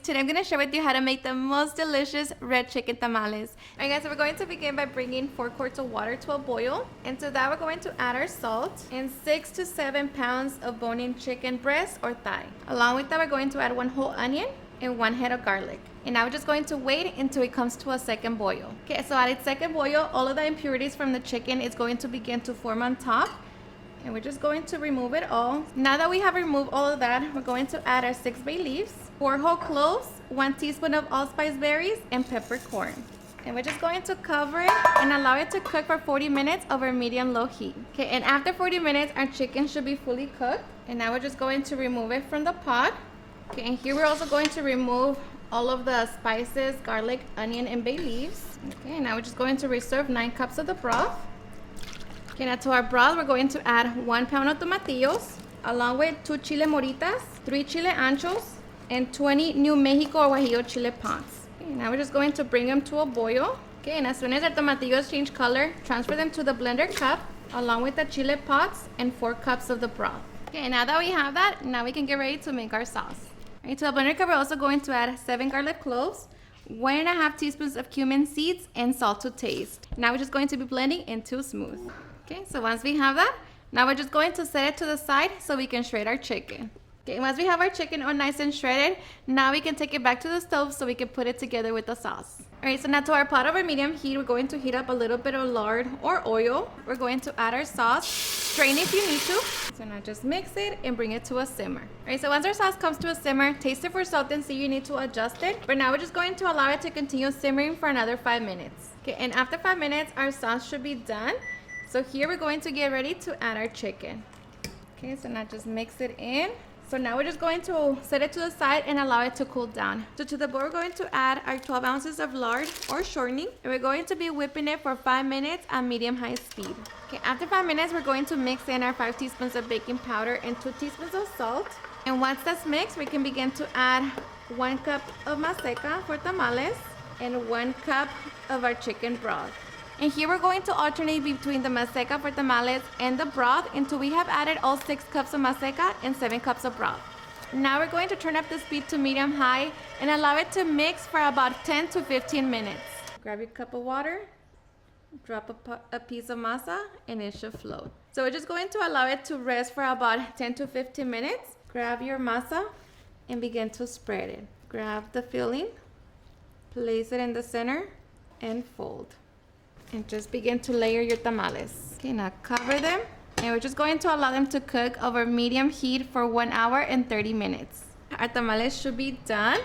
Today I'm going to share with you how to make the most delicious red chicken tamales. Alright guys, so we're going to begin by bringing 4 quarts of water to a boil. And to that we're going to add our salt and 6 to 7 pounds of bone-in chicken breast or thigh. Along with that we're going to add 1 whole onion and 1 head of garlic. And now we're just going to wait until it comes to a second boil. Okay, so at its second boil, all of the impurities from the chicken is going to begin to form on top. And we're just going to remove it all. Now that we have removed all of that, we're going to add our 6 bay leaves, 4 whole cloves, 1 teaspoon of allspice berries, and peppercorn. And we're just going to cover it and allow it to cook for 40 minutes over medium-low heat. Okay, and after 40 minutes, our chicken should be fully cooked. And now we're just going to remove it from the pot. Okay, and here we're also going to remove all of the spices, garlic, onion, and bay leaves. Okay, and now we're just going to reserve 9 cups of the broth. Okay, now to our broth, we're going to add 1 pound of tomatillos, along with 2 chile moritas, 3 chile anchos, and 20 New Mexico or Guajillo chile pods. Okay, now we're just going to bring them to a boil. Okay, and as soon as our tomatillos change color, transfer them to the blender cup, along with the chile pods and 4 cups of the broth. Okay, now that we have that, now we can get ready to make our sauce. Okay, to the blender cup, we're also going to add 7 garlic cloves, 1.5 teaspoons of cumin seeds, and salt to taste. Now we're just going to be blending until smooth. Okay, so once we have that, now we're just going to set it to the side so we can shred our chicken. Okay, once we have our chicken all nice and shredded, now we can take it back to the stove so we can put it together with the sauce. Alright, so now to our pot over medium heat, we're going to heat up a little bit of lard or oil. We're going to add our sauce, strain if you need to. So now just mix it and bring it to a simmer. Alright, so once our sauce comes to a simmer, taste it for salt and see you need to adjust it. But now we're just going to allow it to continue simmering for another 5 minutes. Okay, and after 5 minutes, our sauce should be done. So here we're going to get ready to add our chicken. Okay, so now just mix it in. So now we're just going to set it to the side and allow it to cool down. So to the bowl, we're going to add our 12 ounces of lard or shortening. And we're going to be whipping it for 5 minutes at medium-high speed. Okay, after 5 minutes, we're going to mix in our 5 teaspoons of baking powder and 2 teaspoons of salt. And once that's mixed, we can begin to add 1 cup of maseca for tamales and 1 cup of our chicken broth. And here we're going to alternate between the maseca for tamales and the broth until we have added all 6 cups of maseca and 7 cups of broth. Now we're going to turn up the speed to medium-high and allow it to mix for about 10 to 15 minutes. Grab your cup of water, drop a piece of masa, and it should float. So we're just going to allow it to rest for about 10 to 15 minutes. Grab your masa and begin to spread it. Grab the filling, place it in the center, and fold. And just begin to layer your tamales. Okay, now cover them. And we're just going to allow them to cook over medium heat for 1 hour and 30 minutes. Our tamales should be done.